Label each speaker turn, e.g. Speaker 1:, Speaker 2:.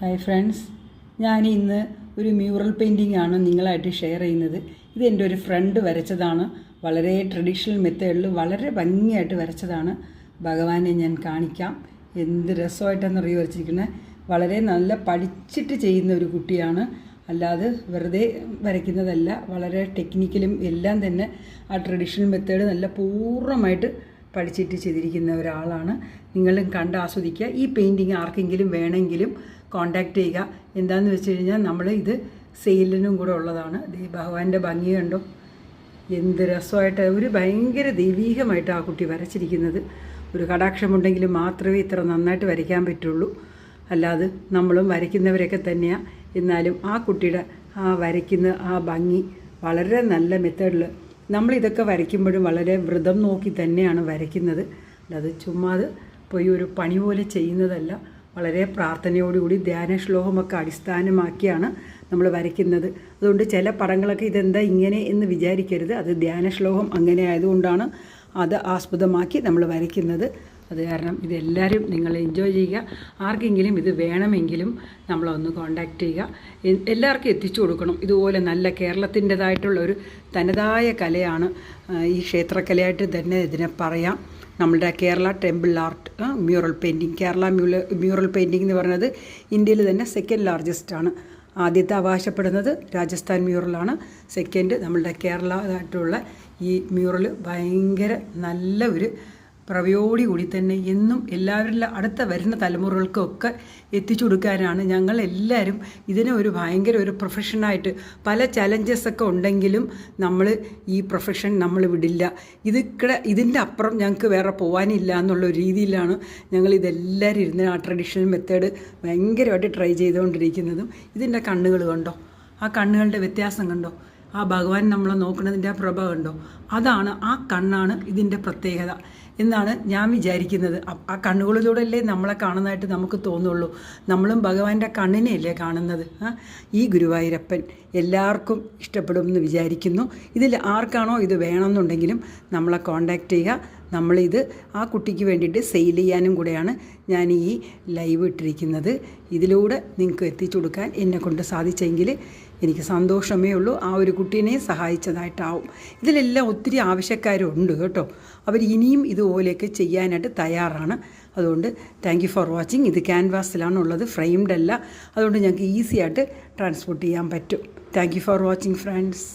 Speaker 1: Hi friends, ഞാൻ ഇന്ന് ഒരു മ്യൂറൽ പെയിൻറ്റിംഗ് ആണ് നിങ്ങളായിട്ട് ഷെയർ ചെയ്യുന്നത്. ഇത് എൻ്റെ ഒരു ഫ്രണ്ട് വരച്ചതാണ്. വളരെ ട്രഡീഷണൽ മെത്തേഡിൽ വളരെ ഭംഗിയായിട്ട് വരച്ചതാണ്. ഭഗവാനെ ഞാൻ കാണിക്കാം. എന്ത് രസമായിട്ടാണെന്നറിയോ വരച്ചിരിക്കുന്നത്. വളരെ നല്ല പഠിച്ചിട്ട് ചെയ്യുന്ന ഒരു കുട്ടിയാണ്, അല്ലാതെ വെറുതെ വരയ്ക്കുന്നതല്ല. വളരെ ടെക്നിക്കലും എല്ലാം തന്നെ ആ ട്രഡീഷണൽ മെത്തേഡ് നല്ല പൂർണ്ണമായിട്ട് പഠിച്ചിട്ട് ചെയ്തിരിക്കുന്ന ഒരാളാണ്. നിങ്ങളും കണ്ട് ആസ്വദിക്കുക. ഈ പെയിൻറ്റിങ് ആർക്കെങ്കിലും വേണമെങ്കിലും കോണ്ടാക്ട് ചെയ്യുക. എന്താണെന്ന് വെച്ച് കഴിഞ്ഞാൽ നമ്മൾ ഇത് സെയിലിനും കൂടെ ഉള്ളതാണ്. ഭഗവാന്റെ ഭംഗി കണ്ടോ, എന്ത് രസമായിട്ട്, ഒരു ഭയങ്കര ദൈവീകമായിട്ട് ആ കുട്ടി വരച്ചിരിക്കുന്നത്. ഒരു കടാക്ഷമുണ്ടെങ്കിൽ മാത്രമേ ഇത്ര നന്നായിട്ട് വരയ്ക്കാൻ പറ്റുള്ളൂ. അല്ലാതെ നമ്മളും വരയ്ക്കുന്നവരൊക്കെ തന്നെയാണ്. എന്നാലും ആ കുട്ടിയുടെ ആ വരയ്ക്കുന്ന ആ ഭംഗി വളരെ നല്ല മെത്തേഡിൽ നമ്മളിതൊക്കെ വരയ്ക്കുമ്പോഴും വളരെ വ്രതം നോക്കി തന്നെയാണ് വരയ്ക്കുന്നത്. അല്ലാതെ ചുമ്മാതെ പോയി ഒരു പണി പോലെ ചെയ്യുന്നതല്ല. വളരെ പ്രാർത്ഥനയോടുകൂടി ധ്യാന ശ്ലോകമൊക്കെ അടിസ്ഥാനമാക്കിയാണ് നമ്മൾ വരയ്ക്കുന്നത്. അതുകൊണ്ട് ചില പടങ്ങളൊക്കെ ഇതെന്താ ഇങ്ങനെ എന്ന് വിചാരിക്കരുത്. അത് ധ്യാന ശ്ലോകം അങ്ങനെ ആയതുകൊണ്ടാണ് അത് ആസ്പദമാക്കി നമ്മൾ വരയ്ക്കുന്നത്. അത് കാരണം ഇതെല്ലാവരും നിങ്ങൾ എൻജോയ് ചെയ്യുക. ആർക്കെങ്കിലും ഇത് വേണമെങ്കിലും നമ്മളൊന്ന് കോണ്ടാക്ട് ചെയ്യുക. എല്ലാവർക്കും എത്തിച്ചു കൊടുക്കണം. ഇതുപോലെ നല്ല കേരളത്തിൻ്റെതായിട്ടുള്ള ഒരു തനതായ കലയാണ് ഈ ക്ഷേത്രകലയായിട്ട് തന്നെ ഇതിനെ പറയാം. നമ്മളുടെ Kerala temple art mural painting. Kerala mural painting എന്ന് പറയുന്നത് ഇന്ത്യയിൽ തന്നെ സെക്കൻഡ് ലാർജസ്റ്റ് ആണ്. ആദ്യത്തെ അവകാശപ്പെടുന്നത് രാജസ്ഥാൻ മ്യൂറലാണ്. സെക്കൻഡ് നമ്മളുടെ കേരളമായിട്ടുള്ള ഈ മ്യൂറൽ ഭയങ്കര നല്ല ഒരു പ്രവയോടുകൂടി തന്നെ എന്നും എല്ലാവരിലെ അടുത്ത വരുന്ന തലമുറകൾക്കൊക്കെ എത്തിച്ചു കൊടുക്കാനാണ് ഞങ്ങൾ എല്ലാവരും ഇതിനെ ഒരു ഭയങ്കര ഒരു പ്രൊഫഷനായിട്ട്. പല ചലഞ്ചസൊക്കെ ഉണ്ടെങ്കിലും നമ്മൾ ഈ പ്രൊഫഷൻ നമ്മൾ വിടില്ല. ഇതിൻ്റെ അപ്പുറം ഞങ്ങൾക്ക് വേറെ പോകാനില്ല എന്നുള്ള രീതിയിലാണ് ഞങ്ങൾ ഇതെല്ലാവരും ഇരുന്ന് ആ ട്രഡീഷണൽ മെത്തേഡ് ഭയങ്കരമായിട്ട് ട്രൈ ചെയ്തുകൊണ്ടിരിക്കുന്നതും. ഇതിൻ്റെ കണ്ണുകൾ കണ്ടോ, ആ കണ്ണുകളുടെ വ്യത്യാസം കണ്ടോ, ആ ഭഗവാൻ നമ്മളെ നോക്കുന്നതിൻ്റെ ആ പ്രഭ കണ്ടോ, അതാണ് ആ കണ്ണാണ് ഇതിൻ്റെ പ്രത്യേകത എന്നാണ് ഞാൻ വിചാരിക്കുന്നത്. ആ കണ്ണുകളിലൂടെയല്ലേ നമ്മളെ കാണുന്നതായിട്ട് നമുക്ക് തോന്നുള്ളൂ. നമ്മളും ഭഗവാന്റെ കണ്ണിനെയല്ലേ കാണുന്നത്. ഈ ഗുരുവായൂരപ്പൻ എല്ലാവർക്കും ഇഷ്ടപ്പെടുമെന്ന് വിചാരിക്കുന്നു. ഇതിൽ ആർക്കാണോ ഇത് വേണമെന്നുണ്ടെങ്കിലും നമ്മളെ കോണ്ടാക്ട് ചെയ്യുക. നമ്മളിത് ആ കുട്ടിക്ക് വേണ്ടിയിട്ട് സെയിൽ ചെയ്യാനും കൂടെയാണ് ഞാൻ ഈ ലൈവ് ഇട്ടിരിക്കുന്നത്. ഇതിലൂടെ നിങ്ങൾക്ക് എത്തിച്ചു കൊടുക്കാൻ എന്നെക്കൊണ്ട് സാധിച്ചെങ്കിൽ എനിക്ക് സന്തോഷമേ ഉള്ളൂ. ആ ഒരു കുട്ടീനെ സഹായിച്ചതായിട്ടാവും. ഇതിലെല്ലാം ഒത്തിരി ആവശ്യക്കാരുണ്ട് കേട്ടോ. അവർ ഇനിയും ഇതുപോലെയൊക്കെ ചെയ്യാനായിട്ട് തയ്യാറാണ്. അതുകൊണ്ട് താങ്ക് യു ഫോർ വാച്ചിങ്. ഇത് ക്യാൻവാസിലാണുള്ളത്, ഫ്രെയിംഡ് അല്ല. അതുകൊണ്ട് ഞങ്ങൾക്ക് ഈസി ആയിട്ട് ട്രാൻസ്പോർട്ട് ചെയ്യാൻ പറ്റും. Thank you for watching friends.